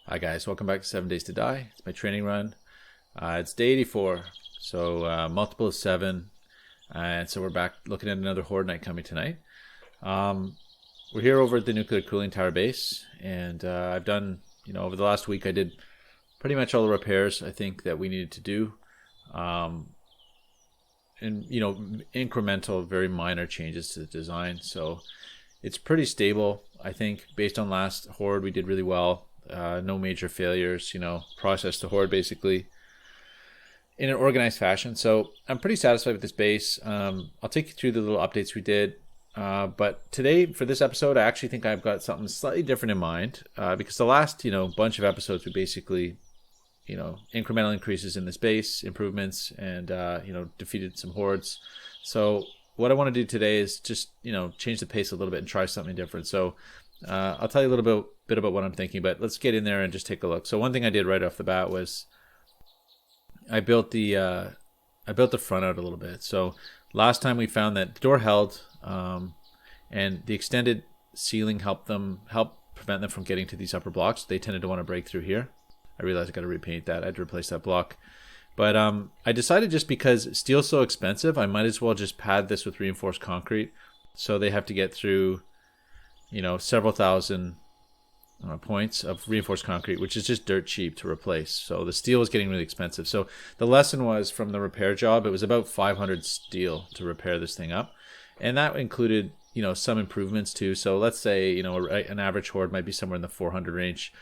Hi guys, welcome back to 7 Days to Die. It's my training run. It's day 84, so multiple of 7, and so we're back looking at another Horde night coming tonight. We're here over at the nuclear cooling tower base, and I've done, over the last week I did pretty much all the repairs I think that we needed to do. And, incremental, very minor changes to the design, so it's pretty stable. I think based on last Horde we did really well. No major failures, processed the Horde basically in an organized fashion. So I'm pretty satisfied with this base. I'll take you through the little updates we did. But today, for this episode, I actually think I've got something slightly different in mind. Because the last, bunch of episodes, we basically, incremental increases in this base, improvements, and, defeated some Hordes. So what I want to do today is just, change the pace a little bit and try something different. So I'll tell you a little bit about what I'm thinking, but let's get in there and just take a look. So one thing I did right off the bat was I built the front out a little bit. So last time we found that the door held, and the extended ceiling helped prevent them from getting to these upper blocks. They tended to want to break through here. I realized I got to repaint that. I had to replace that block. But I decided just because steel's so expensive, I might as well just pad this with reinforced concrete. So they have to get through several thousand points of reinforced concrete, which is just dirt cheap to replace. So the steel is getting really expensive. So the lesson was from the repair job, it was about 500 steel to repair this thing up. And that included, some improvements too. So let's say, an average Horde might be somewhere in the 400 range.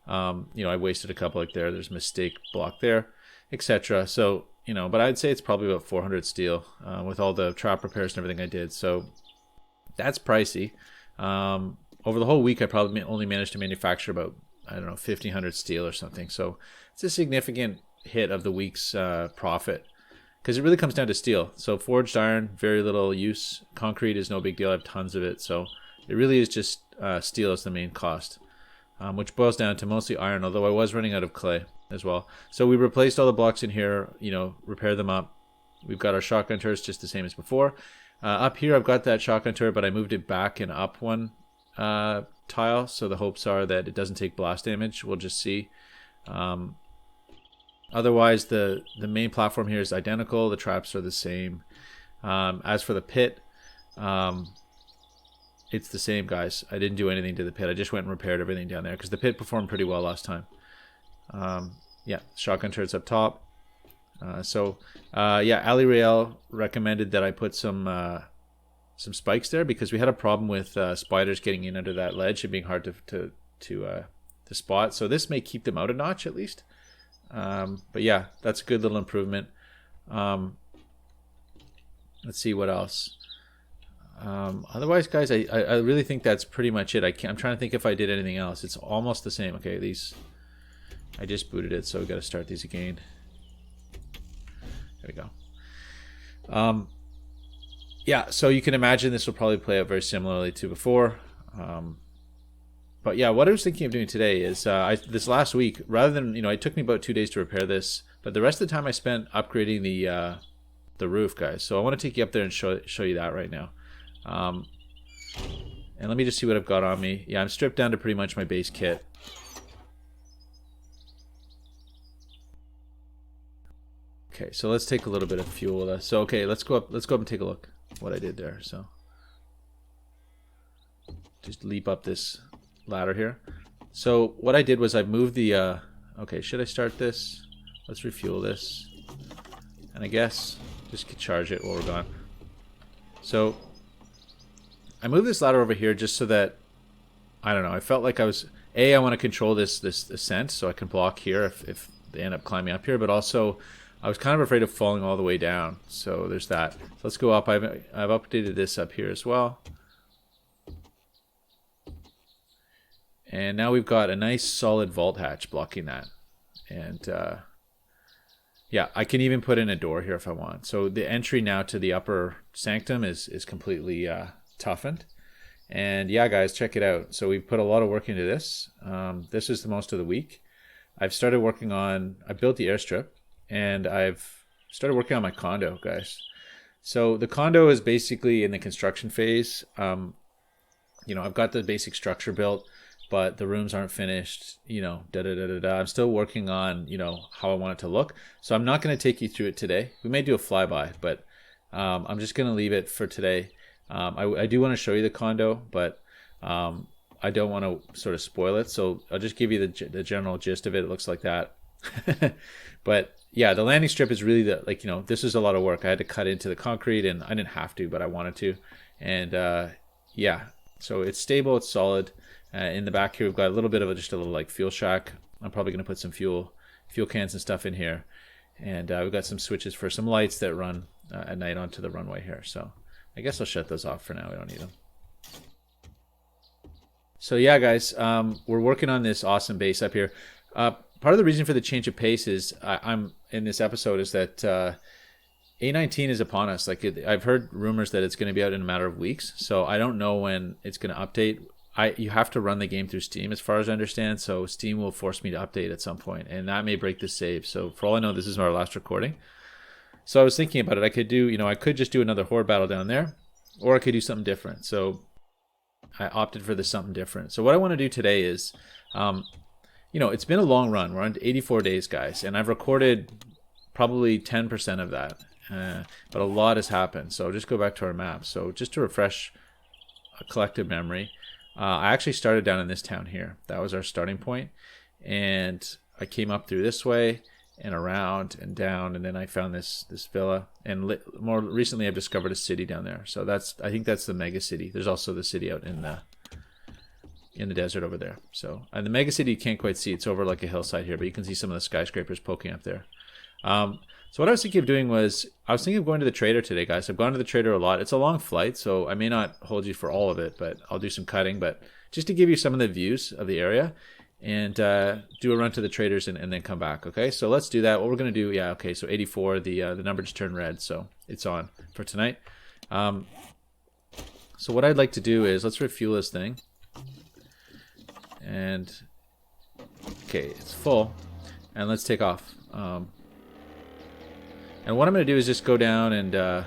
I wasted a couple like there. There's a mistake block there, etc. So, but I'd say it's probably about 400 steel with all the trap repairs and everything I did. So that's pricey. Over the whole week, I probably only managed to manufacture about, 1,500 steel or something. So it's a significant hit of the week's profit because it really comes down to steel. So forged iron, very little use. Concrete is no big deal. I have tons of it. So it really is just steel is the main cost, which boils down to mostly iron, although I was running out of clay as well. So we replaced all the blocks in here, repaired them up. We've got our shotgun turrets just the same as before. Up here, I've got that shotgun turret, but I moved it back and up one tile, so the hopes are that it doesn't take blast damage. We'll just see. Otherwise, the main platform here is identical. The traps are the same. As for the pit, it's the same, guys. I didn't do anything to the pit. I just went and repaired everything down there because the pit performed pretty well last time. Yeah, shotgun turrets up top. Ali Rael recommended that I put some spikes there because we had a problem with spiders getting in under that ledge and being hard to spot. So this may keep them out a notch at least. But yeah, that's a good little improvement. Let's see what else. Otherwise, guys, I really think that's pretty much it. I'm trying to think if I did anything else. It's almost the same. Okay, I just booted it, so we got to start these again. There we go. Yeah, so you can imagine this will probably play out very similarly to before. But yeah, what I was thinking of doing today is this last week, rather than, it took me about 2 days to repair this, but the rest of the time I spent upgrading the roof, guys. So I want to take you up there and show you that right now. And let me just see what I've got on me. Yeah, I'm stripped down to pretty much my base kit. Okay, so let's take a little bit of fuel with us. So okay, let's go up and take a look what I did there. So just leap up this ladder here. So what I did was I moved the okay, should I start this? Let's refuel this. And I guess just charge it while we're gone. So I moved this ladder over here just so that I don't know, I felt like I want to control this ascent so I can block here if they end up climbing up here, but also I was kind of afraid of falling all the way down, so there's that. So let's go up. I've updated this up here as well. And now we've got a nice solid vault hatch blocking that. And yeah, I can even put in a door here if I want. So the entry now to the upper sanctum is completely toughened. And yeah, guys, check it out. So we've put a lot of work into this. This is the most of the week. I built the airstrip. And I've started working on my condo, guys. So the condo is basically in the construction phase. I've got the basic structure built. but the rooms aren't finished, you know, da da da da da. I'm still working on, you know, how I want it to look. So I'm not going to take you through it today. We may do a flyby, but I'm just going to leave it for today. I do want to show you the condo, but I don't want to sort of spoil it. So I'll just give you the general gist of it. It looks like that. But yeah, the landing strip is really like, you know, this is a lot of work. I had to cut into the concrete, and I didn't have to, but I wanted to. And yeah, so it's stable, it's solid. In the back here, we've got a little bit of just a little like fuel shack. I'm probably going to put some fuel cans and stuff in here. And we've got some switches for some lights that run at night onto the runway here. So I guess I'll shut those off for now. We don't need them. So yeah, guys, we're working on this awesome base up here. Part of the reason for the change of pace is I'm in this episode is that A19 is upon us. Like I've heard rumors that it's going to be out in a matter of weeks. So I don't know when it's going to update. You have to run the game through Steam, as far as I understand. So Steam will force me to update at some point, and that may break the save. So for all I know, this is our last recording. So I was thinking about it. I could do, you know, I could just do another horde battle down there, or I could do something different. So I opted for the something different. So what I want to do today is, you know, it's been a long run. We're on 84 days, guys, and I've recorded probably 10% of that, but a lot has happened. So just go back to our map. So just to refresh a collective memory, I actually started down in this town here. That was our starting point, and I came up through this way and around and down, and then I found this villa, and more recently I've discovered a city down there. So I think that's the mega city. There's also the city out in the desert over there. So, and the mega city you can't quite see. It's over like a hillside here, but you can see some of the skyscrapers poking up there. So what I was thinking of doing was, I was thinking of going to the trader today, guys. I've gone to the trader a lot. It's a long flight, so I may not hold you for all of it, but I'll do some cutting. But just to give you some of the views of the area, and do a run to the traders and then come back. Okay, so let's do that. What we're going to do, yeah, okay, so 84, the number just turned red, so it's on for tonight. So what I'd like to do is, let's refuel this thing. And, okay, it's full. And let's take off. And what I'm going to do is just go down and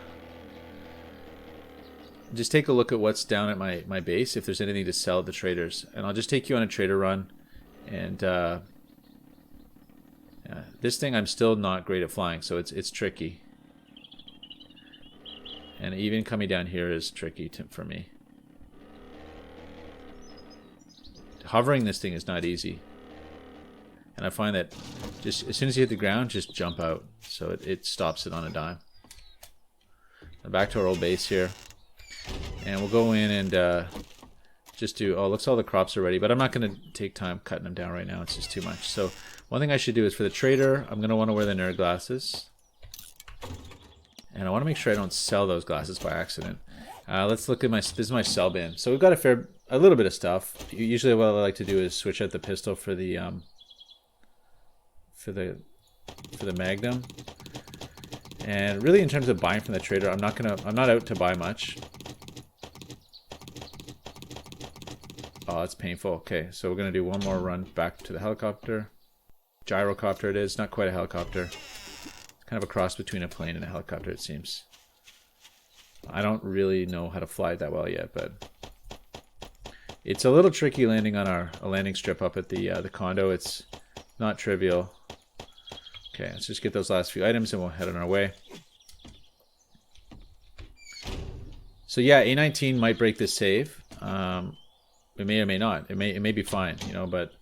just take a look at what's down at my base, if there's anything to sell at the traders. And I'll just take you on a trader run. And yeah, this thing I'm still not great at flying, so it's tricky. And even coming down here is tricky for me. Hovering this thing is not easy. And I find that just as soon as you hit the ground, just jump out. So it stops it on a dime. Now back to our old base here. And we'll go in and just do, oh, looks all the crops are ready. But I'm not going to take time cutting them down right now. It's just too much. So one thing I should do is for the trader, I'm going to want to wear the nerd glasses. And I want to make sure I don't sell those glasses by accident. Let's look at this is my sell bin. So we've got a little bit of stuff. Usually what I like to do is switch out the pistol for the Magnum. And really, in terms of buying from the trader, I'm not out to buy much. Oh, it's painful. Okay, so we're gonna do one more run back to the helicopter. Gyrocopter it is, not quite a helicopter. It's kind of a cross between a plane and a helicopter, it seems. I don't really know how to fly it that well yet, but it's a little tricky landing on a landing strip up at the condo. It's not trivial. Okay, let's just get those last few items and we'll head on our way. So yeah, A19 might break this save. It may or may not. It may be fine, you know, but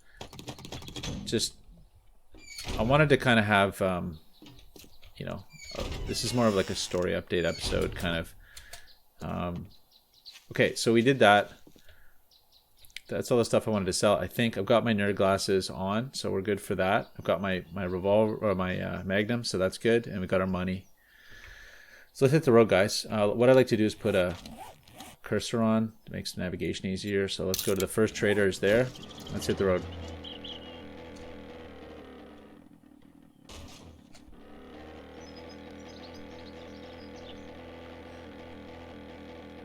just I wanted to kind of have, you know, this is more of like a story update episode kind of. Okay, so we did that. That's all the stuff I wanted to sell. I think I've got my nerd glasses on, so we're good for that. I've got my revolver or my Magnum, so that's good, and we got our money. So let's hit the road, guys. What I like to do is put a cursor on to make some navigation easier. So let's go to the first trader is there. Let's hit the road.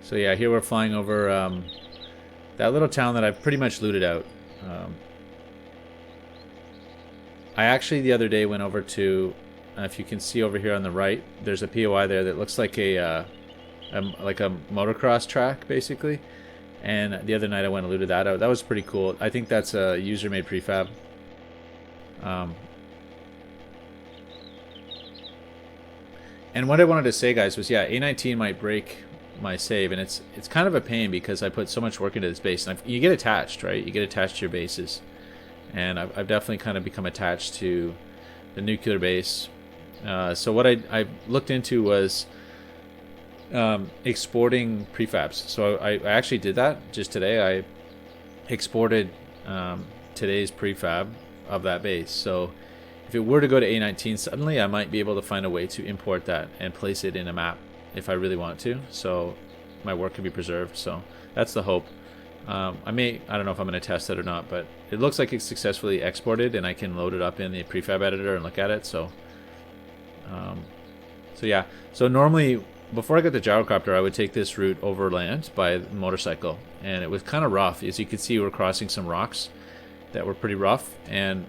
So yeah, here we're flying over that little town that I've pretty much looted out. I actually the other day went over to, if you can see over here on the right, there's a POI there that looks like a motocross track basically, And the other night I went and looted that out. That was pretty cool. I think that's a user-made prefab. And what I wanted to say, guys, was yeah, A19 might break my save, and it's kind of a pain because I put so much work into this base. And you get attached, right? You get attached to your bases, and I've definitely kind of become attached to the nuclear base. So what I looked into was exporting prefabs. So I actually did that just today. I exported today's prefab of that base. So if it were to go to A19 suddenly, I might be able to find a way to import that and place it in a map if I really want to. So my work can be preserved. So that's the hope. I don't know if I'm going to test it or not, but it looks like it's successfully exported, and I can load it up in the prefab editor and look at it. So yeah. So normally, before I got the gyrocopter, I would take this route overland by motorcycle, and it was kind of rough. As you can see, we're crossing some rocks that were pretty rough, and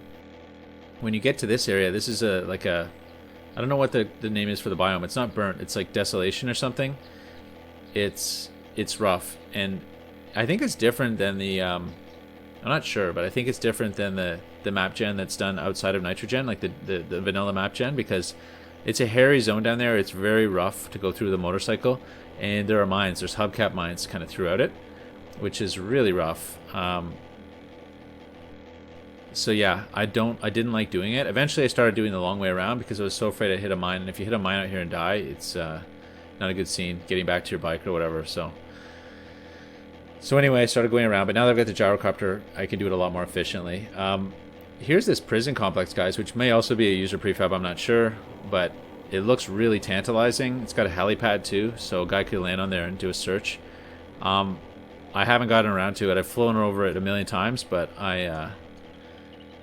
when you get to this area, this is I don't know what the name is for the biome. It's not burnt. It's like desolation or something. It's rough, and I think it's different than the I'm not sure, but I think it's different than the map gen that's done outside of nitrogen, like the vanilla map gen, because it's a hairy zone down there. It's very rough to go through the motorcycle, and there are mines. There's hubcap mines kind of throughout it, which is really rough. So yeah, I didn't like doing it. Eventually I started doing the long way around because I was so afraid I'd hit a mine, and if you hit a mine out here and die, it's not a good scene getting back to your bike or whatever. So anyway, I started going around, but now that I've got the gyrocopter, I can do it a lot more efficiently. Here's this prison complex, guys, which may also be a user prefab, I'm not sure, but it looks really tantalizing. It's got a helipad too, so a guy could land on there and do a search. I haven't gotten around to it. I've flown over it a million times, but I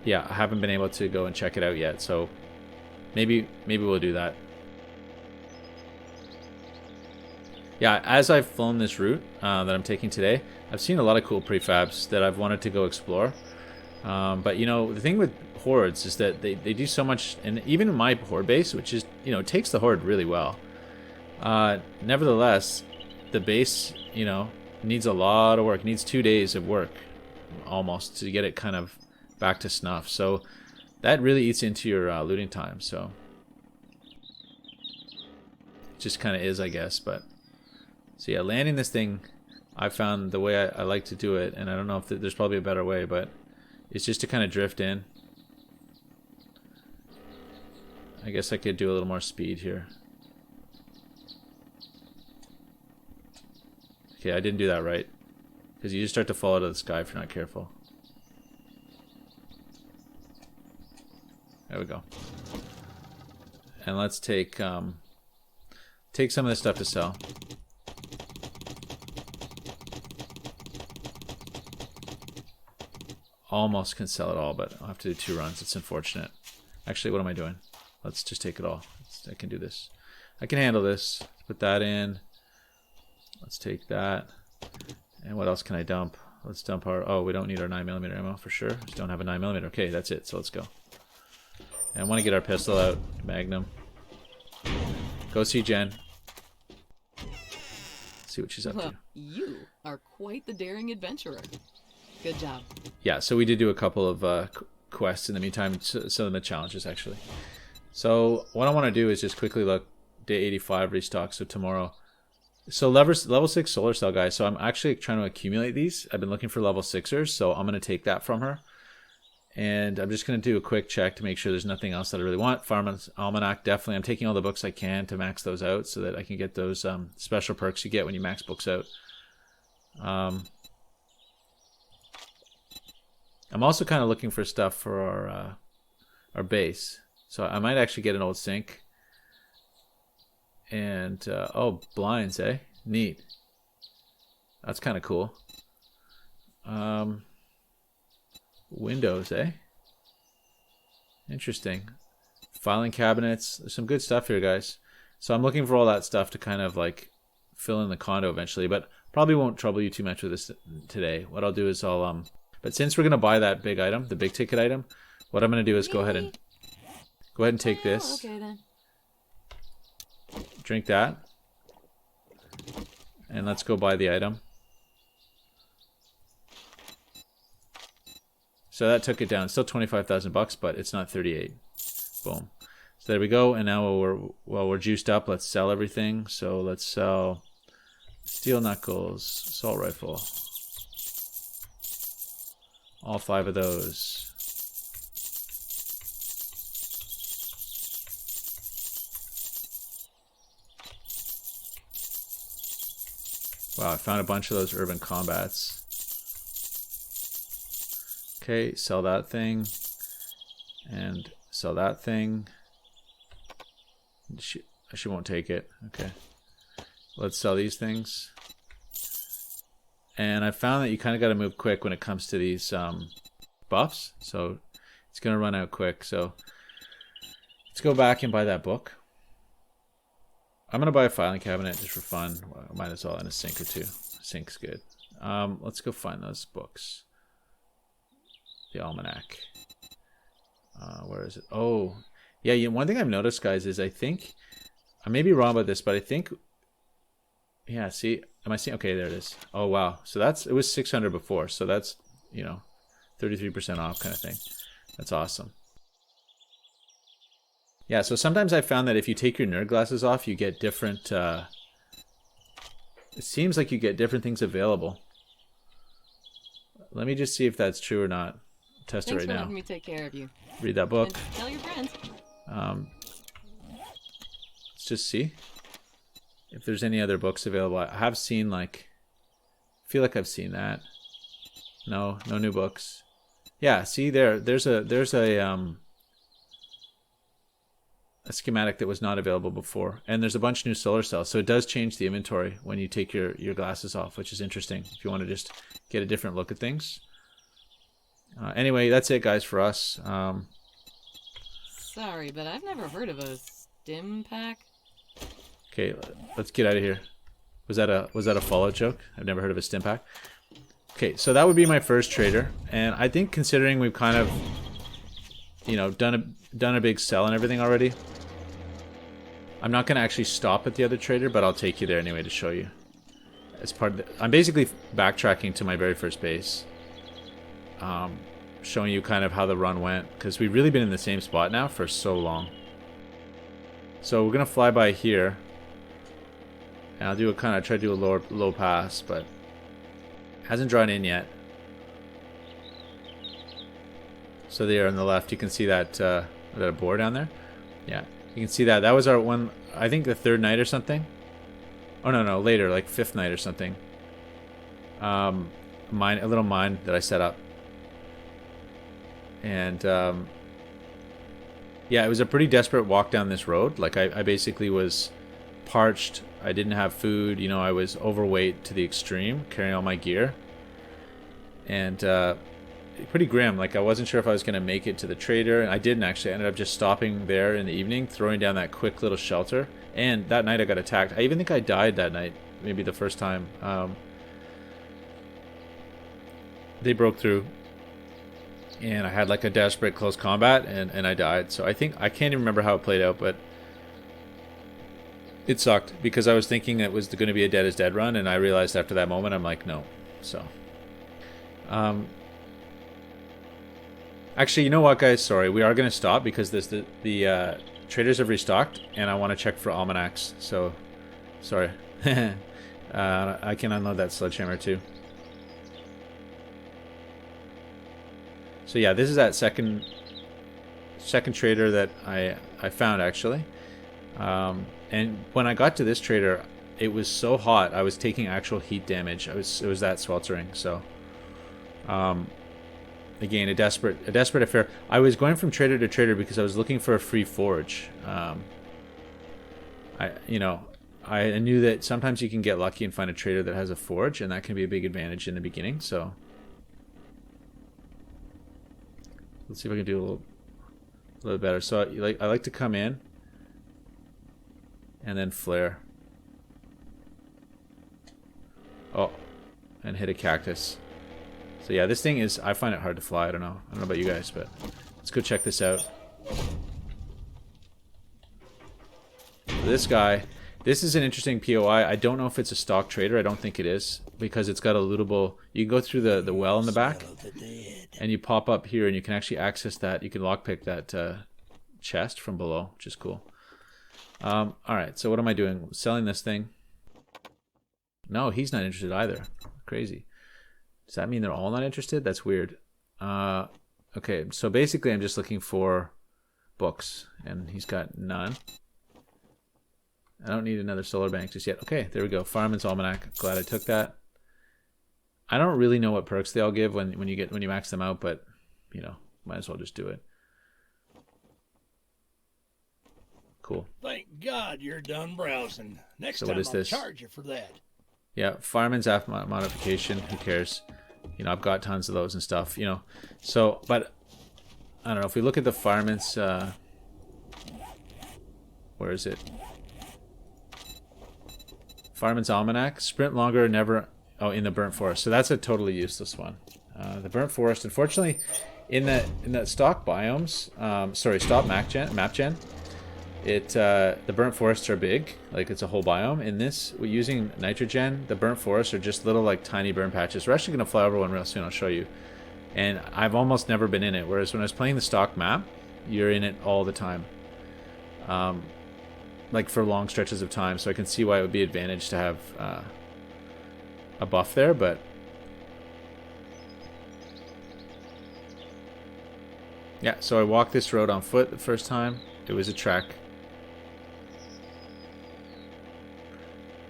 haven't been able to go and check it out yet, so maybe we'll do that. Yeah, as I've flown this route that I'm taking today, I've seen a lot of cool prefabs that I've wanted to go explore. But you know, the thing with hordes is that they do so much, and even in my horde base, which is, you know, it takes the horde really well. Nevertheless, the base, you know, needs a lot of work. It needs 2 days of work almost to get it kind of back to snuff. So that really eats into your looting time. So it just kind of is, I guess. But so yeah, landing this thing, I found the way I like to do it, and I don't know if there's probably a better way, but it's just to kind of drift in. I guess I could do a little more speed here. Okay, I didn't do that right, because you just start to fall out of the sky if you're not careful. There we go. And let's take some of this stuff to sell. Almost can sell it all, but I'll have to do 2 runs. It's unfortunate. Actually, what am I doing? Let's just take it all. I can do this. I can handle this. Let's put that in. Let's take that. And what else can I dump? Let's dump our... Oh, we don't need our 9mm ammo for sure. Just don't have a 9mm. Okay, that's it. So let's go. And I want to get our pistol out. Magnum. Go see Jen. See what she's up to. You are quite the daring adventurer. Good job. Yeah, so we did do a couple of quests in the meantime, some of the challenges actually. So what I want to do is just quickly look, day 85 restock, so tomorrow. So level 6 solar cell, guys, so I'm actually trying to accumulate these. I've been looking for level 6ers, so I'm going to take that from her. And I'm just going to do a quick check to make sure there's nothing else that I really want. Farmer's Almanac, definitely. I'm taking all the books I can to max those out so that I can get those special perks you get when you max books out. I'm also kind of looking for stuff for our base. So I might actually get an old sink. And, oh, blinds, eh? Neat. That's kind of cool. Windows, eh? Interesting. Filing cabinets. There's some good stuff here, guys. So I'm looking for all that stuff to kind of like fill in the condo eventually, but probably won't trouble you too much with this today. What I'll do is but since we're gonna buy that big item, the big ticket item, what I'm gonna do is go ahead and take this. Okay then. Drink that. And let's go buy the item. So that took it down. Still 25,000 bucks, but it's not 38. Boom. So there we go. And now we're juiced up. Let's sell everything. So let's sell steel knuckles, assault rifle. All 5 of those. Wow, I found a bunch of those urban combats. Okay, sell that thing. And sell that thing. She won't take it. Okay. Let's sell these things. And I found that you kind of got to move quick when it comes to these buffs. So it's going to run out quick. So let's go back and buy that book. I'm going to buy a filing cabinet just for fun. Well, might as well, in a sink or two. Sink's good. Let's go find those books. The almanac. Where is it? Oh, yeah. One thing I've noticed, guys, is I think I may be wrong about this, but I think, yeah. See, am I seeing? Okay, there it is. Oh wow. So it was 600 before. So that's 33% off kind of thing. That's awesome. Yeah. So sometimes I found that if you take your nerd glasses off, you get different. It seems like you get different things available. Let me just see if that's true or not. Test it right now. Thanks for letting me take care of you. Read that book. And tell your friends. Let's just see if there's any other books available. I have seen I feel like I've seen that. No new books. Yeah, see there's a schematic that was not available before, and there's a bunch of new solar cells. So it does change the inventory when you take your glasses off, which is interesting if you want to just get a different look at things. Anyway, that's it, guys, for us. Sorry, but I've never heard of a stim pack. Okay, let's get out of here. Was that a Fallout joke? I've never heard of a stim pack. Okay, so that would be my first trader, and I think considering we've kind of, done a big sell and everything already, I'm not going to actually stop at the other trader, but I'll take you there anyway to show you. As part of I'm basically backtracking to my very first base. Showing you kind of how the run went, because we've really been in the same spot now for so long. So we're gonna fly by here, and I'll do try to do a low pass, but hasn't drawn in yet. So there on the left, you can see that that board down there. Yeah, you can see that. That was our one. I think the 3rd night or something. Oh no, later, like 5th night or something. A little mine that I set up. And yeah, it was a pretty desperate walk down this road. Like I basically was parched. I didn't have food. I was overweight to the extreme, carrying all my gear. And pretty grim. Like I wasn't sure if I was going to make it to the trader. And I didn't actually. I ended up just stopping there in the evening, throwing down that quick little shelter. And that night I got attacked. I even think I died that night. Maybe the first time. They broke through. And I had like a desperate close combat, and I died. So I think, I can't even remember how it played out, but it sucked because I was thinking it was going to be a dead is dead run, and I realized after that moment, I'm like, no. So, actually, you know what, guys? Sorry, we are going to stop because the traders have restocked, and I want to check for almanacs. So, sorry. I can unload that sledgehammer too. So yeah, this is that second trader that I found actually, and when I got to this trader, it was so hot I was taking actual heat damage. It was that sweltering. So, again, a desperate affair. I was going from trader to trader because I was looking for a free forge. I knew that sometimes you can get lucky and find a trader that has a forge, and that can be a big advantage in the beginning. So. Let's see if I can do a little better. So I like to come in and then flare. Oh, and hit a cactus. So yeah, this thing is, I find it hard to fly. I don't know about you guys, but let's go check this out. This guy, this is an interesting POI. I don't know if it's a stock trader. I don't think it is, because it's got a lootable. You can go through the well in the back, and you pop up here, and you can actually access that. You can lockpick that chest from below, which is cool. All right, so what am I doing? Selling this thing? No, he's not interested either. Crazy. Does that mean they're all not interested? That's weird. Okay, so basically I'm just looking for books, and he's got none. I don't need another solar bank just yet. Okay, there we go. Fireman's Almanac. Glad I took that. I don't really know what perks they all give when you max them out, but you know, might as well just do it. Cool. Thank God you're done browsing. Next So time what is I'll this? charge you for that. Yeah, Fireman's app modification. Who cares? You know, I've got tons of those and stuff. You know, so but I don't know if we look at the Fireman's. Where is it? Fireman's Almanac. Sprint longer, never. Oh, in the burnt forest. So that's a totally useless one. The burnt forest, unfortunately, in that stock biomes. Sorry, stop map gen. The burnt forests are big, like it's a whole biome. In this, we're using nitrogen. The burnt forests are just little like tiny burn patches. We're actually gonna fly over one real soon. I'll show you. And I've almost never been in it. Whereas when I was playing the stock map, you're in it all the time. Like for long stretches of time. So I can see why it would be advantage to have a buff there, but yeah. So I walked this road on foot the first time. It was a trek.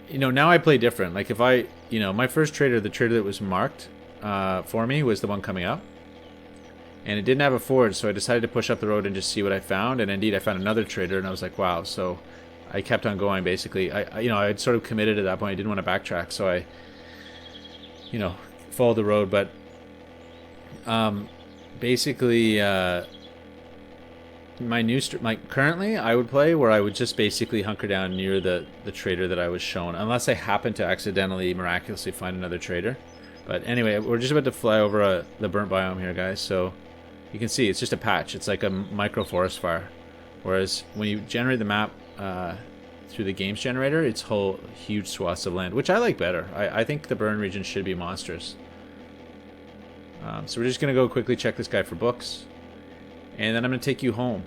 You know, now I play different. Like if I, you know, my first trader, the trader that was marked for me was the one coming up. And it didn't have a forge, so I decided to push up the road and just see what I found. And indeed, I found another trader, and I was like, wow. So I kept on going, basically. You know, I had sort of committed at that point. I didn't want to backtrack, so I, you know, followed the road. But basically, currently I would play where I would just basically hunker down near the trader that I was shown, unless I happen to accidentally miraculously find another trader. But anyway, we're just about to fly over the burnt biome here, guys. So you can see it's just a patch. It's like a micro forest fire. Whereas when you generate the map through the games generator, it's whole huge swaths of land, which I like better. I think the burn region should be monstrous. So we're just gonna go quickly check this guy for books. And then I'm going to take you home.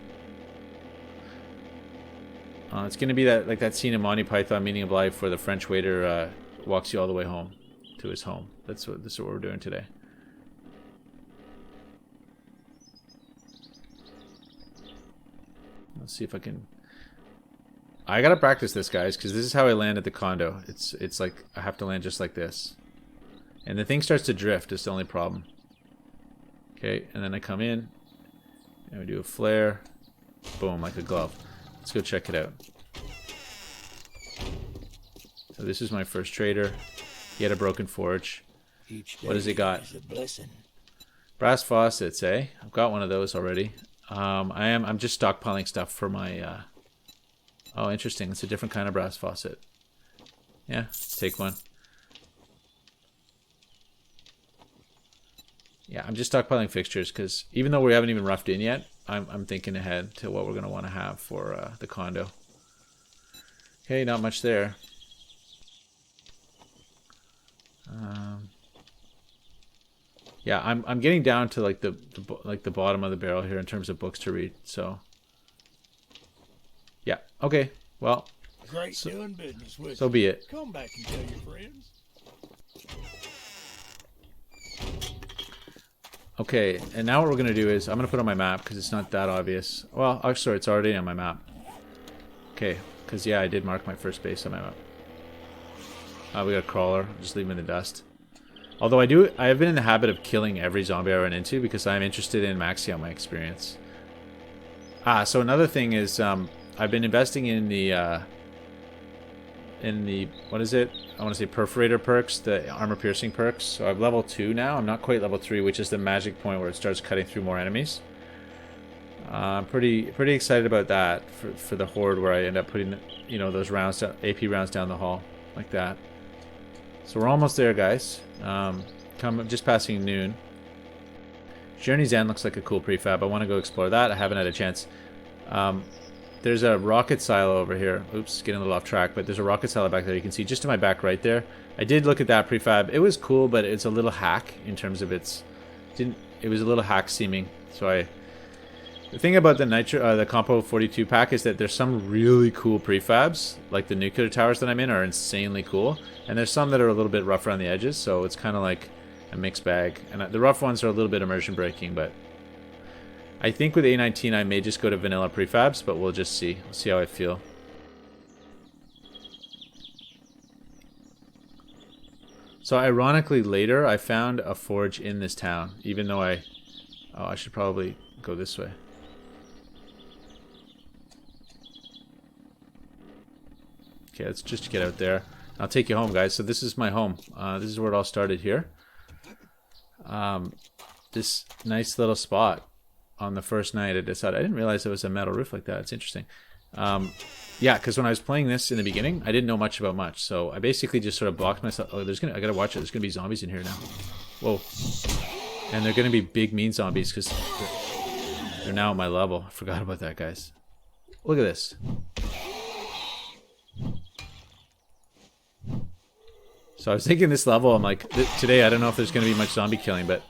It's going to be that scene in Monty Python Meaning of Life where the French waiter walks you all the way home to his home. This is what we're doing today. Let's see if I can... I got to practice this, guys, because this is how I land at the condo. It's like I have to land just like this. And the thing starts to drift is the only problem. Okay, and then I come in. And we do a flare. Boom, like a glove. Let's go check it out. So this is my first trader. He had a broken forge. What has he got? Brass faucets, eh? I've got one of those already. I'm just stockpiling stuff for my oh, interesting. It's a different kind of brass faucet. Yeah, take one. Yeah, I'm just stockpiling fixtures because even though we haven't even roughed in yet, I'm thinking ahead to what we're going to want to have for the condo. Okay, not much there. Yeah, I'm getting down to like the bottom of the barrel here in terms of books to read. So yeah, okay. Well, Great doing business with so you. be it. Come back and tell your friends. Okay, and now what we're going to do is I'm going to put on my map because it's not that obvious. Well, oh, sorry, it's already on my map. Okay, because yeah, I did mark my first base on my map. We got a crawler. Just leave him in the dust. Although I have been in the habit of killing every zombie I run into because I'm interested in maxing out my experience. So another thing is I've been investing in the what is it? I want to say perforator perks, the armor piercing perks. So I'm level 2 now. I'm not quite level 3, which is the magic point where it starts cutting through more enemies. I'm pretty excited about that for the horde where I end up putting, you know, those rounds, AP rounds down the hall like that. So we're almost there, guys. Just passing noon. Journey's End looks like a cool prefab. I want to go explore that. I haven't had a chance. there's a rocket silo over here. Oops, getting a little off track, but there's a rocket silo back there. You can see just to my back right there. I did look at that prefab. It was cool, but it's a little hack in terms of its. It was a little hack seeming. So the thing about the Compo 42 pack is that there's some really cool prefabs, like the nuclear towers that I'm in are insanely cool, and there's some that are a little bit rough around the edges. So it's kind of like a mixed bag, and the rough ones are a little bit immersion breaking, but. I think with A19 I may just go to vanilla prefabs, but we'll just see. We'll see how I feel. So ironically later I found a forge in this town, even though I should probably go this way. Okay, let's just get out there. I'll take you home, guys. So this is my home. This is where it all started here. This nice little spot. On the first night I decided, I didn't realize there was a metal roof like that. It's interesting. Yeah, because when I was playing this in the beginning, I didn't know much about much. So I basically just sort of blocked myself. Oh, I gotta watch it. There's gonna be zombies in here now. Whoa. And they're gonna be big mean zombies because they're now at my level. I forgot about that, guys. Look at this. So I was thinking this level, I'm like, today I don't know if there's gonna be much zombie killing, but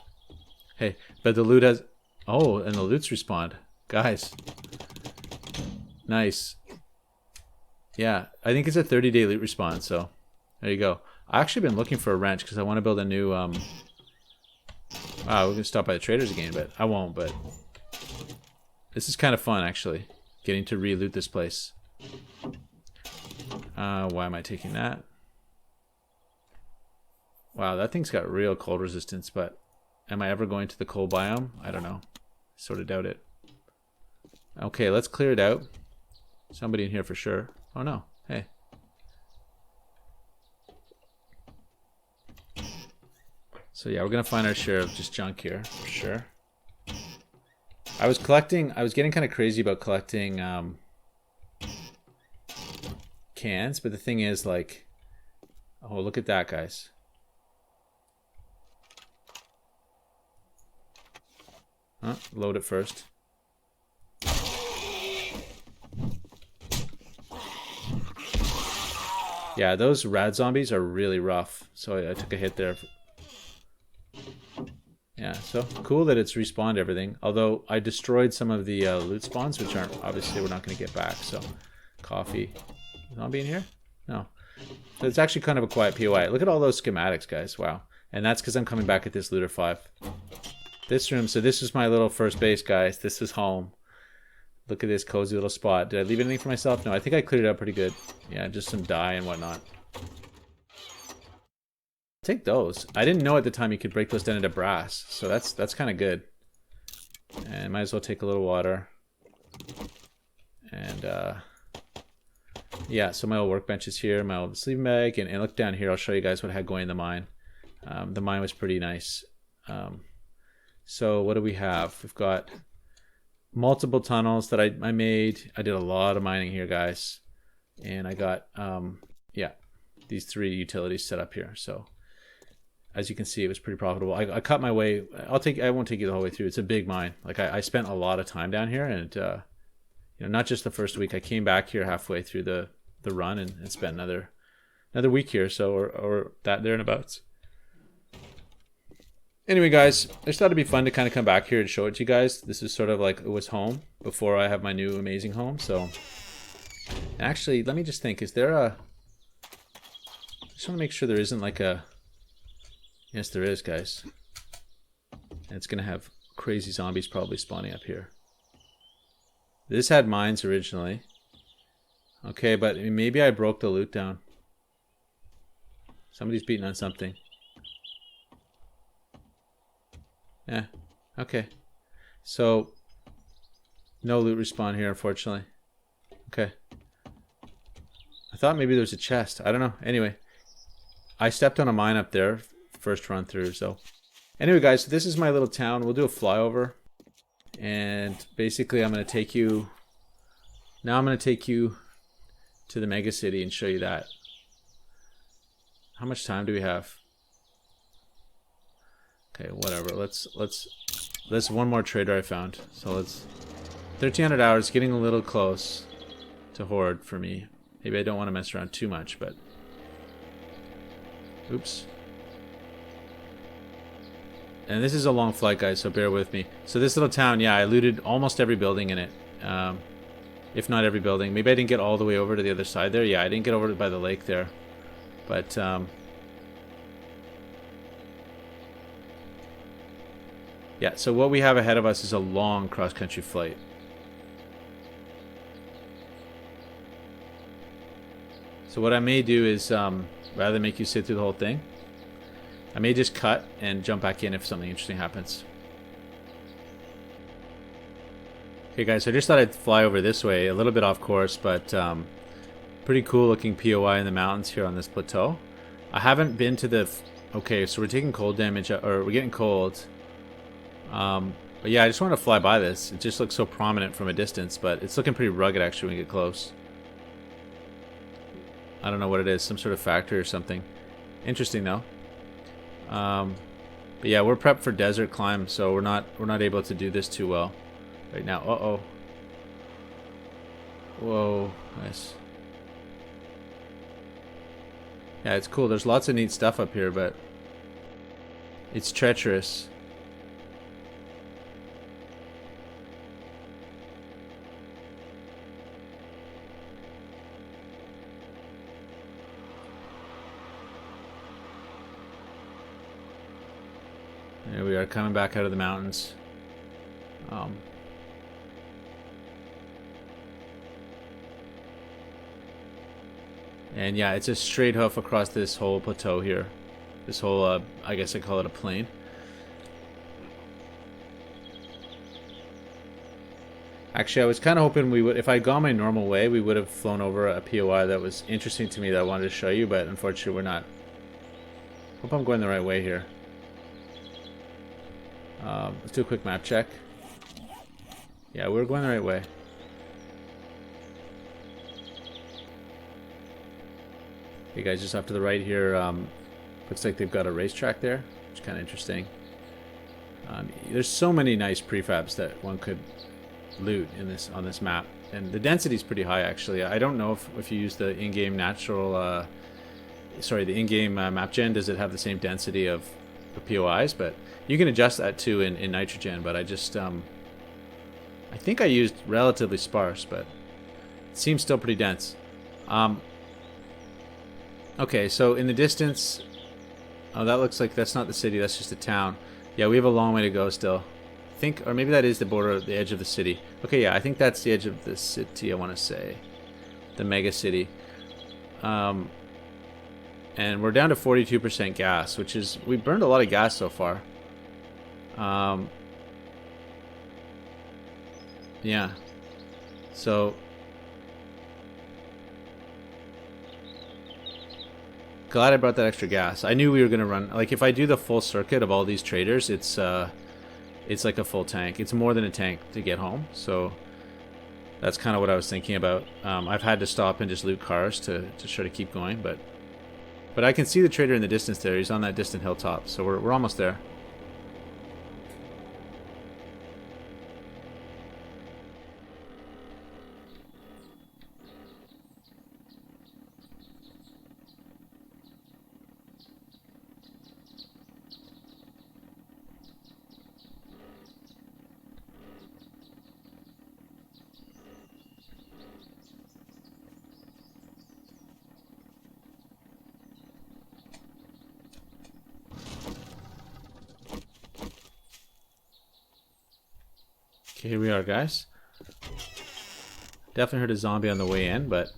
hey, but the loot has. Oh, and the loots respawned. Guys. Nice. Yeah, I think it's a 30-day loot respawn, so there you go. I've actually been looking for a wrench because I want to build a new... Wow, we're going to stop by the traders again, but I won't, but... This is kind of fun, actually. Getting to re-loot this place. Why am I taking that? Wow, that thing's got real cold resistance, but... Am I ever going to the cold biome? I don't know. Sort of doubt it. Okay, let's clear it out. Somebody in here for sure. Oh no. Hey. So yeah, we're gonna find our share of just junk here for sure. I was getting kind of crazy about collecting cans, but the thing is, like, oh, look at that, guys. Load it first. Yeah, those rad zombies are really rough. So I took a hit there. Yeah, so cool that it's respawned everything. Although I destroyed some of the loot spawns, which aren't, obviously we're not going to get back. So, coffee. Zombie in here? No. So it's actually kind of a quiet POI. Look at all those schematics, guys. Wow. And that's because I'm coming back at this looter 5. This room, so this is my little first base, guys. This is home. Look at this cozy little spot. Did I leave anything for myself? No, I think I cleared it up pretty good. Yeah, just some dye and whatnot. Take those. I didn't know at the time you could break those down into brass, so that's kind of good. And might as well take a little water. And yeah, so my old workbench is here, my old sleeping bag, and look down here. I'll show you guys what I had going in the mine. The mine was pretty nice. So what do we have? We've got multiple tunnels that I made. I did a lot of mining here, guys. And I got, yeah, these 3 utilities set up here. So as you can see, it was pretty profitable. I cut my way. I won't take you the whole way through. It's a big mine. Like I spent a lot of time down here, and you know, not just the first week. I came back here halfway through the run and spent another week here. So or that there and abouts. Anyway, guys, I just thought it'd be fun to kind of come back here and show it to you guys. This is sort of like it was home before I have my new amazing home. So, actually, let me just think. Is there a... I just want to make sure there isn't like a... Yes, there is, guys. And it's going to have crazy zombies probably spawning up here. This had mines originally. Okay, but maybe I broke the loot down. Somebody's beating on something. Yeah, okay. So, no loot respawn here, unfortunately. Okay. I thought maybe there was a chest. I don't know. Anyway, I stepped on a mine up there, first run through, so. Anyway, guys, so this is my little town. We'll do a flyover. And basically, I'm going to take you... Now I'm going to take you to the mega city and show you that. How much time do we have? Okay, whatever. Let's one more trader I found. So let's 1300 hours, getting a little close. to hoard for me. Maybe I don't want to mess around too much, but... Oops. And this is a long flight, guys, so bear with me. So this little town, yeah, I looted almost every building in it. If not every building. Maybe I didn't get all the way over to the other side there. Yeah, I didn't get over by the lake there. But, yeah, so what we have ahead of us is a long cross-country flight. So what I may do is, rather than make you sit through the whole thing, I may just cut and jump back in if something interesting happens. Okay guys, so I just thought I'd fly over this way, a little bit off course, but pretty cool looking POI in the mountains here on this plateau. I haven't been to the... Okay, so we're taking cold damage, or we're getting cold. But yeah, I just want to fly by this. It just looks so prominent from a distance, but it's looking pretty rugged actually when we get close. I don't know what it is, some sort of factory or something. Interesting though. But yeah, we're prepped for desert climb, so we're not able to do this too well right now. Uh-oh. Whoa, nice. Yeah, it's cool. There's lots of neat stuff up here, but it's treacherous. There we are, coming back out of the mountains. And yeah, it's a straight hoof across this whole plateau here. This whole, I guess I call it a plain. Actually, I was kind of hoping we would, if I'd gone my normal way, we would have flown over a POI that was interesting to me that I wanted to show you, but unfortunately we're not. Hope I'm going the right way here. Let's do a quick map check. Yeah, we're going the right way. Okay guys, just off to the right here, looks like they've got a racetrack there, which is kind of interesting. There's so many nice prefabs that one could loot in this on this map, and the density is pretty high actually. I don't know if you use the in-game natural, the in-game map gen, does it have the same density of the POIs, but you can adjust that too in nitrogen, but I just I think I used relatively sparse, but it seems still pretty dense. Okay, so in the distance, oh, that looks like that's not the city, that's just a town. Yeah, we have a long way to go still. I think, or maybe that is the border, the edge of the city. Okay, yeah, I think that's the edge of the city, I want to say. The mega city. And we're down to 42% gas, which is, we burned a lot of gas so far. Yeah. So glad I brought that extra gas. I knew we were gonna run, like if I do the full circuit of all these traders, it's like a full tank. It's more than a tank to get home. So that's kind of what I was thinking about. I've had to stop and just loot cars to try to keep going, but I can see the trader in the distance there. He's on that distant hilltop, so we're almost there. Okay, here we are, guys. Definitely heard a zombie on the way in, but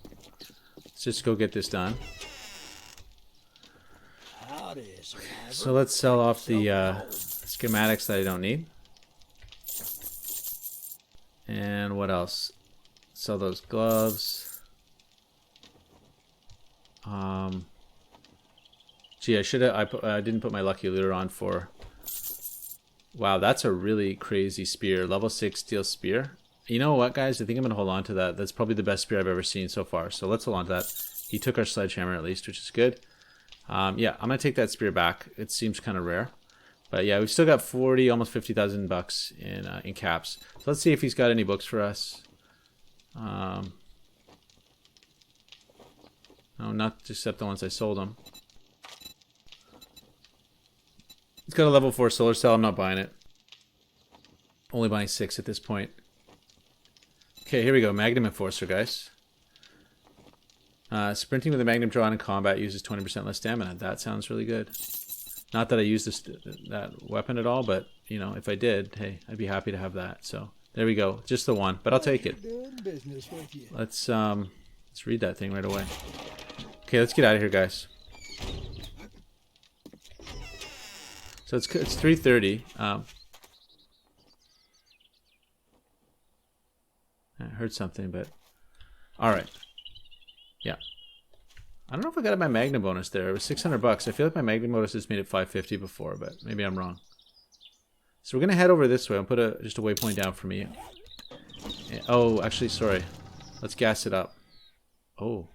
let's just go get this done. Howdy, survivor. So let's sell off the schematics that I don't need. And what else? Sell those gloves. Gee, I should have. I didn't put my lucky looter on for. Wow, that's a really crazy spear. Level 6 steel spear. You know what, guys? I think I'm going to hold on to that. That's probably the best spear I've ever seen so far. So let's hold on to that. He took our sledgehammer at least, which is good. Yeah, I'm going to take that spear back. It seems kind of rare. But yeah, we've still got 40, almost 50,000 bucks in caps. So let's see if he's got any books for us. No, not except the ones I sold him. It's got a level 4 solar cell. I'm not buying it. Only buying 6 at this point. Okay, here we go. Magnum Enforcer, guys. Sprinting with a Magnum drawn in combat uses 20% less stamina. That sounds really good. Not that I use that weapon at all, but, you know, if I did, hey, I'd be happy to have that. So, there we go. Just the one, but I'll take it. Doing business with you. Let's read that thing right away. Okay, let's get out of here, guys. So it's 3:30. I heard something, but all right. Yeah. I don't know if I got my Magnum bonus there. It was $600. I feel like my Magnum bonus has made it $550 before, but maybe I'm wrong. So we're gonna head over this way. I'll put just a waypoint down for me. Oh, actually, sorry. Let's gas it up. Oh.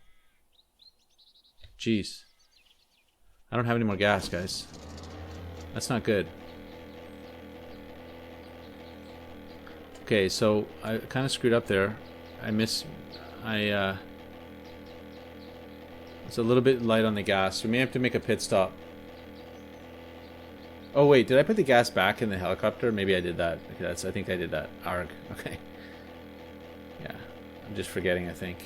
Jeez. I don't have any more gas, guys. That's not good. Okay, so I kind of screwed up there. It's a little bit light on the gas. We may have to make a pit stop. Oh wait, did I put the gas back in the helicopter? Maybe I did that. Okay, I think I did that. Arg. Okay. Yeah, I'm just forgetting, I think.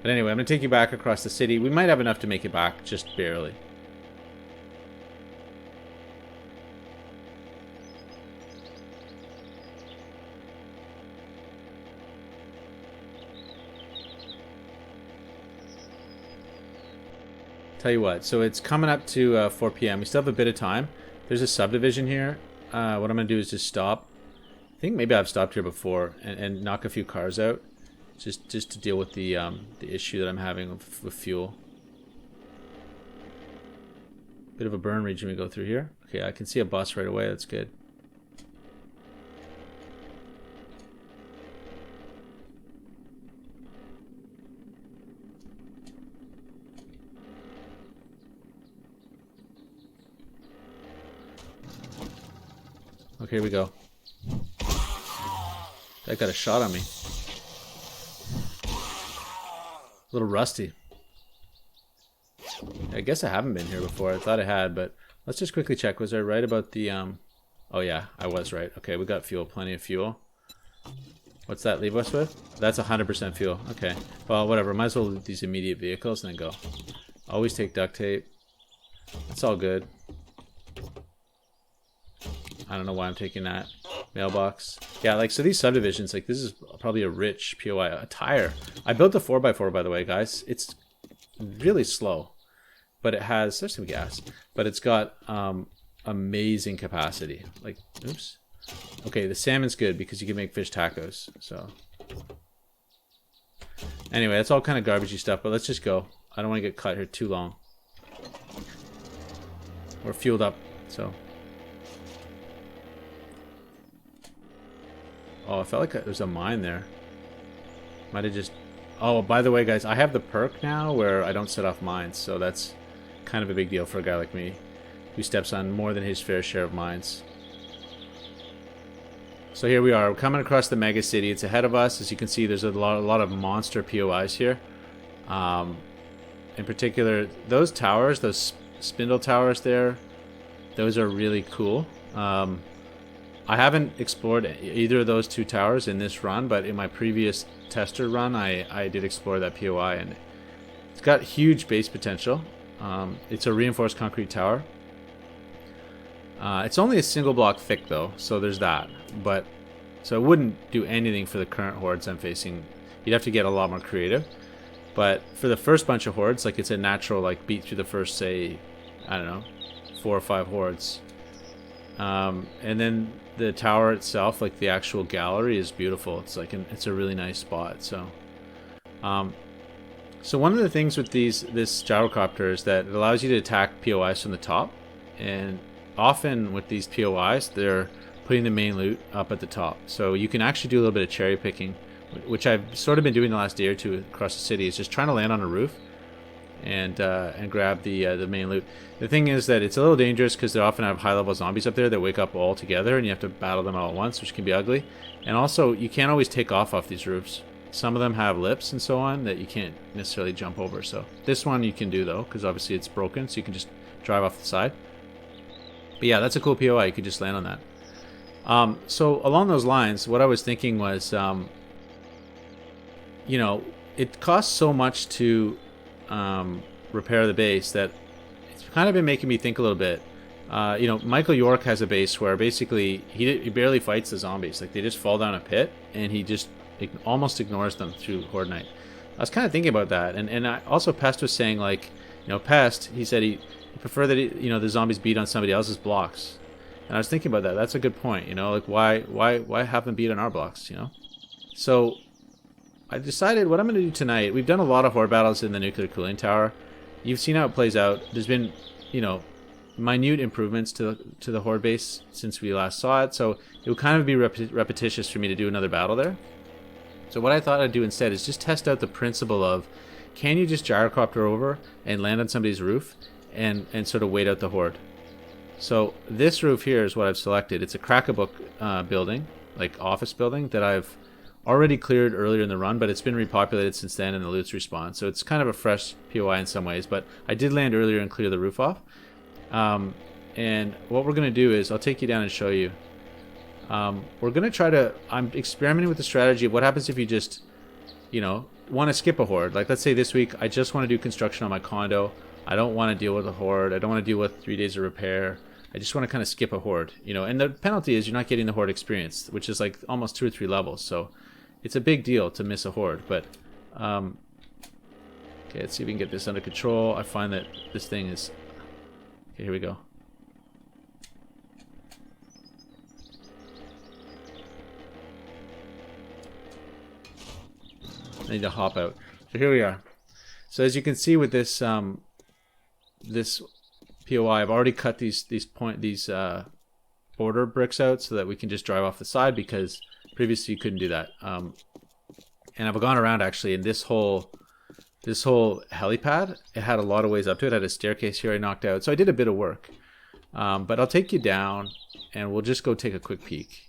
But anyway, I'm going to take you back across the city. We might have enough to make it back, just barely. Tell you what, so it's coming up to 4 p.m. We still have a bit of time. There's a subdivision here. What I'm going to do is just stop. I think maybe I've stopped here before and knock a few cars out. Just to deal with the issue that I'm having with fuel. Bit of a burn region we go through here. Okay, I can see a bus right away. That's good. Okay, here we go. That got a shot on me. A little rusty. I guess I haven't been here before. I thought I had, but let's just quickly check. Was I right about the oh yeah, I was right. Okay, we got fuel, plenty of fuel. What's that leave us with? That's 100% fuel. Okay. Well, whatever. Might as well loot these immediate vehicles and then go. Always take duct tape. It's all good. I don't know why I'm taking that. Mailbox. Yeah, like, so these subdivisions, like, this is probably a rich POI. A tire. I built a 4x4, by the way, guys. It's really slow. But it has, there's some gas. But it's got amazing capacity. Like, oops. Okay, the salmon's good because you can make fish tacos. So, anyway, that's all kind of garbagey stuff, but let's just go. I don't want to get caught here too long. We're fueled up, so. Oh, I felt like there's a mine there. Might have just... Oh, by the way, guys, I have the perk now where I don't set off mines, so that's kind of a big deal for a guy like me who steps on more than his fair share of mines. So here we are. We're coming across the mega city. It's ahead of us. As you can see, there's a lot of monster POIs here. In particular, those towers, those spindle towers there, those are really cool. I haven't explored either of those two towers in this run, but in my previous tester run, I did explore that POI, and it's got huge base potential. It's a reinforced concrete tower. It's only a single block thick, though, so there's that. But so it wouldn't do anything for the current hordes I'm facing. You'd have to get a lot more creative. But for the first bunch of hordes, like, it's a natural, like, beat through the first, say, I don't know, 4 or 5 hordes. And then the tower itself, like the actual gallery, is beautiful. It's like it's a really nice spot. So, so one of the things with this gyrocopter is that it allows you to attack POIs from the top, and often with these POIs, they're putting the main loot up at the top. So you can actually do a little bit of cherry picking, which I've sort of been doing the last day or two across the city. Is just trying to land on a roof and grab the main loot. The thing is that it's a little dangerous because they often have high-level zombies up there that wake up all together, and you have to battle them all at once, which can be ugly. And also, you can't always take off these roofs. some of them have lips and so on that you can't necessarily jump over. So this one you can do though, because obviously it's broken, so you can just drive off the side. But yeah, that's a cool POI. You could just land on that. So along those lines, what I was thinking was, you know, it costs so much to repair the base that it's kind of been making me think a little bit. You know, Michael York has a base where basically he barely fights the zombies. Like, they just fall down a pit and he just almost ignores them through Horde Night. I was kind of thinking about that, and I, also Pest was saying, like, you know, Pest, he said he prefer that you know, the zombies beat on somebody else's blocks. And I was thinking about that. That's a good point. You know, like, why have them beat on our blocks? You know, so I decided what I'm going to do tonight. We've done a lot of horde battles in the nuclear cooling tower. You've seen how it plays out. There's been, you know, minute improvements to the horde base since we last saw it, so it would kind of be repetitious for me to do another battle there. So what I thought I'd do instead is just test out the principle of, can you just gyrocopter over and land on somebody's roof and sort of wait out the horde. So this roof here is what I've selected. It's a Crack-a-Book building, like office building, that I've already cleared earlier in the run, but it's been repopulated since then and the loot's respawned. So it's kind of a fresh POI in some ways, but I did land earlier and clear the roof off. And what we're going to do is, I'll take you down and show you. We're going to try to, I'm experimenting with the strategy of what happens if you just, you know, want to skip a horde. Like, let's say this week, I just want to do construction on my condo. I don't want to deal with a horde. I don't want to deal with 3 days of repair. I just want to kind of skip a horde, you know, and the penalty is you're not getting the horde experience, which is like almost 2 or 3 levels. So it's a big deal to miss a horde, but, okay, let's see if we can get this under control. I find that this thing is, okay, here we go. I need to hop out. So here we are. So as you can see with this this POI, I've already cut these border bricks out so that we can just drive off the side, because previously you couldn't do that. And I've gone around actually, in this whole helipad, it had a lot of ways up to it. It had a staircase here I knocked out, so I did a bit of work. But I'll take you down and we'll just go take a quick peek.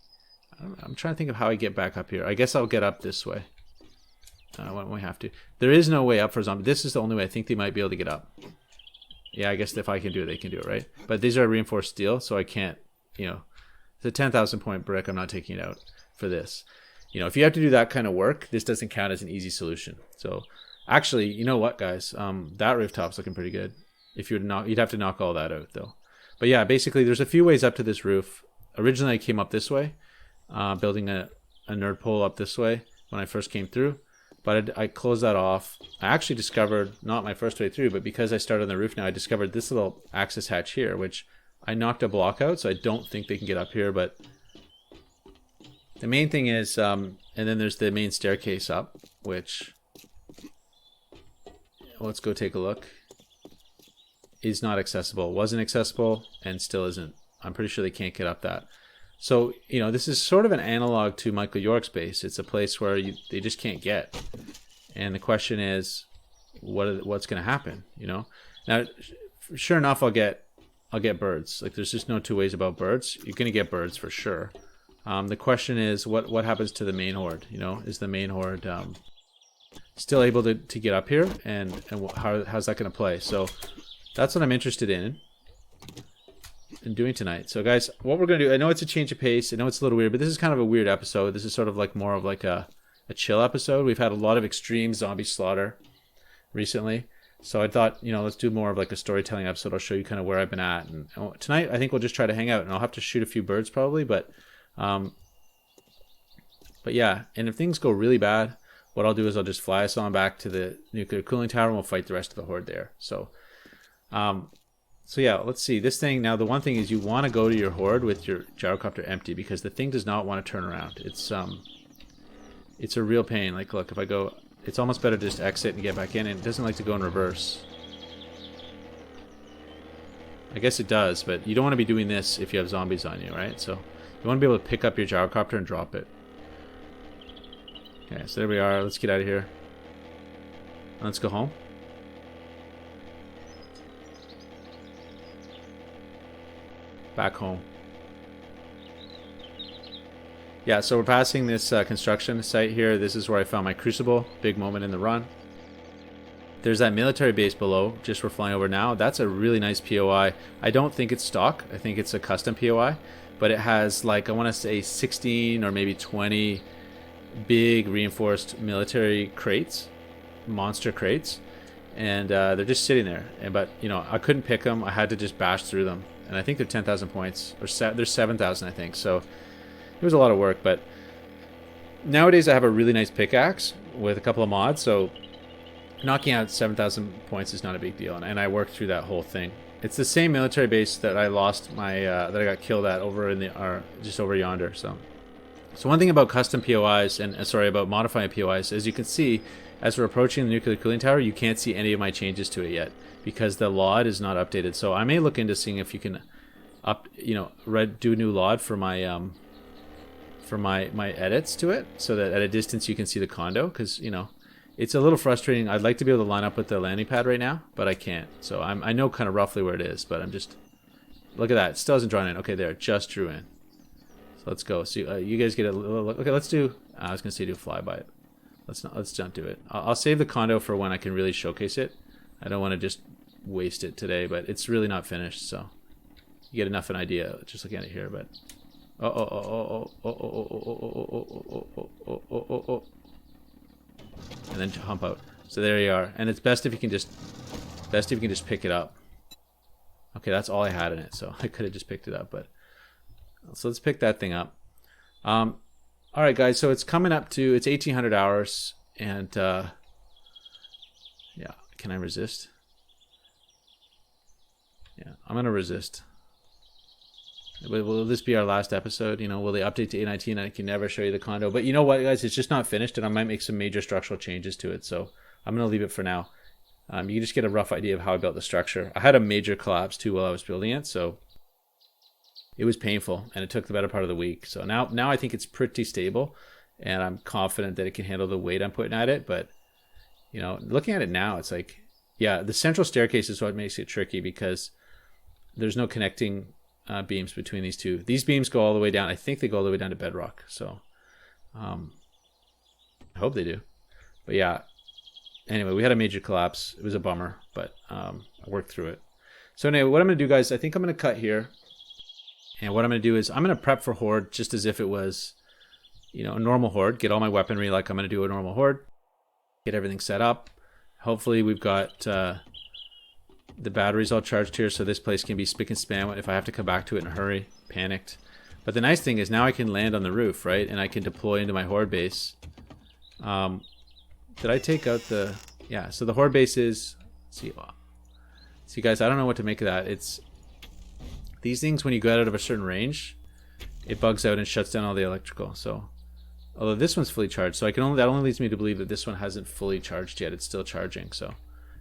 I'm trying to think of how I get back up here. I guess I'll get up this way. When we have to. There is no way up for zombie. This is the only way I think they might be able to get up. Yeah, I guess if I can do it, they can do it, right? But these are reinforced steel, so I can't, you know, it's a 10,000 point brick. I'm not taking it out for this. You know, if you have to do that kind of work, this doesn't count as an easy solution. So actually, you know what, guys? That rooftop's looking pretty good. If you were to knock, you'd have to knock all that out, though. But yeah, basically, there's a few ways up to this roof. Originally, I came up this way, building a nerd pole up this way when I first came through. But I closed that off. I actually discovered, not my first way through, but because I started on the roof now, I discovered this little access hatch here, which I knocked a block out, so I don't think they can get up here. But the main thing is, and then there's the main staircase up, which, let's go take a look, is not accessible. Wasn't accessible and still isn't. I'm pretty sure they can't get up that. So, you know, this is sort of an analog to Michael York's base. It's a place where they just can't get. And the question is, what's going to happen, you know? Now, sure enough, I'll get birds. Like, there's just no two ways about birds. You're going to get birds for sure. The question is, what happens to the main horde, you know? Is the main horde still able to get up here? And how's that going to play? So that's what I'm interested in doing tonight. So guys, what we're going to do, I know it's a change of pace, I know it's a little weird, but this is kind of a weird episode. This is sort of like more of like a chill episode. We've had a lot of extreme zombie slaughter recently, so I thought, you know, let's do more of like a storytelling episode. I'll show you kind of where I've been at, and tonight I think we'll just try to hang out, and I'll have to shoot a few birds probably, but yeah, and if things go really bad, what I'll do is I'll just fly us on back to the nuclear cooling tower and we'll fight the rest of the horde there. So so yeah, let's see. This thing, now the one thing is you want to go to your horde with your gyrocopter empty, because the thing does not want to turn around. It's a real pain. Like, look, if I go, it's almost better to just exit and get back in, and it doesn't like to go in reverse. I guess it does, but you don't want to be doing this if you have zombies on you, right? So you want to be able to pick up your gyrocopter and drop it. Okay, so there we are. Let's get out of here. Let's go home. Back home. Yeah, so we're passing this construction site here. This is where I found my crucible. Big moment in the run. There's that military base below, just we're flying over now. That's a really nice POI. I don't think it's stock. I think it's a custom POI. But it has, like, I want to say 16 or maybe 20 big reinforced military crates. Monster crates. And they're just sitting there. But, you know, I couldn't pick them. I had to just bash through them. And I think they're 10,000 points. Or there's 7,000, I think. So it was a lot of work. But nowadays I have a really nice pickaxe with a couple of mods. So knocking out 7,000 points is not a big deal, and I worked through that whole thing. It's the same military base that I lost my that I got killed at over in the just over yonder. So one thing about custom POIs and sorry about modifying POIs, as you can see, as we're approaching the nuclear cooling tower, you can't see any of my changes to it yet because the LOD is not updated. So I may look into seeing if you can do a new LOD for my my edits to it, so that at a distance you can see the condo, because you know. It's a little frustrating. I'd like to be able to line up with the landing pad right now, but I can't. So I know kind of roughly where it is, but I'm just... Look at that. It still hasn't drawn in. Okay, there. It just drew in. So let's go. So you guys get a little... Okay, let's do... I was going to say do a flyby. Let's not do it. I'll save the condo for when I can really showcase it. I don't want to just waste it today, but it's really not finished, so... You get enough of an idea just looking at it here, but... And then hump out. So there you are. And it's best if you can just pick it up. Okay, that's all I had in it, so I could have just picked it up, but so let's pick that thing up. All right, guys, so it's coming up to 1,800 hours, and yeah, can I resist? Yeah, I'm gonna resist. Will this be our last episode? You know, will they update to 819? I can never show you the condo. But you know what, guys? It's just not finished, and I might make some major structural changes to it. So I'm going to leave it for now. You can just get a rough idea of how I built the structure. I had a major collapse, too, while I was building it. So it was painful, and it took the better part of the week. So now I think it's pretty stable, and I'm confident that it can handle the weight I'm putting at it. But, you know, looking at it now, it's like, yeah, the central staircase is what makes it tricky because there's no connecting... beams between these two. These beams go all the way down. I think they go all the way down to bedrock. So I hope they do. But yeah, anyway, we had a major collapse. It was a bummer, but I worked through it. So anyway, what I'm going to do, guys, I think I'm going to cut here. And what I'm going to do is I'm going to prep for Horde just as if it was, you know, a normal Horde. Get all my weaponry like I'm going to do a normal Horde. Get everything set up. Hopefully we've got... the battery's all charged here, so this place can be spick and span if I have to come back to it in a hurry, panicked. But the nice thing is now I can land on the roof, right? And I can deploy into my Horde base. Did I take out the... Yeah, so the Horde base is... See, guys, I don't know what to make of that. It's... These things, when you go out of a certain range, it bugs out and shuts down all the electrical, so... Although this one's fully charged, so that only leads me to believe that this one hasn't fully charged yet. It's still charging, so...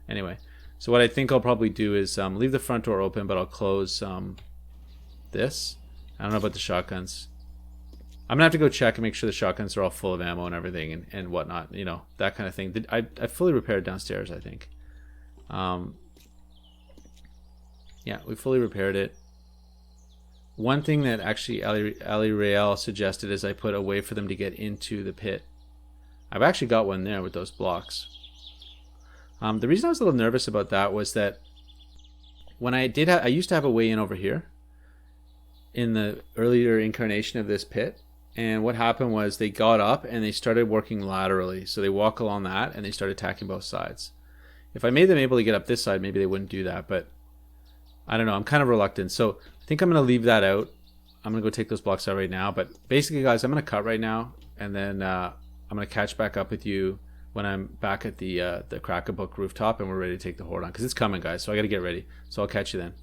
Anyway... So what I think I'll probably do is leave the front door open, but I'll close this. I don't know about the shotguns. I'm gonna have to go check and make sure the shotguns are all full of ammo and everything and whatnot. You know, that kind of thing. I fully repaired downstairs, I think. Yeah, we fully repaired it. One thing that actually Ali Rael suggested is I put a way for them to get into the pit. I've actually got one there with those blocks. The reason I was a little nervous about that was that when I used to have a way in over here in the earlier incarnation of this pit, and what happened was they got up and they started working laterally. So they walk along that and they started attacking both sides. If I made them able to get up this side, maybe they wouldn't do that, but I don't know. I'm kind of reluctant. So I think I'm going to leave that out. I'm going to go take those blocks out right now. But basically, guys, I'm going to cut right now, and then I'm going to catch back up with you when I'm back at the Crack-A-Book rooftop and we're ready to take the Horde on, because it's coming, guys, so I got to get ready. So I'll catch you then.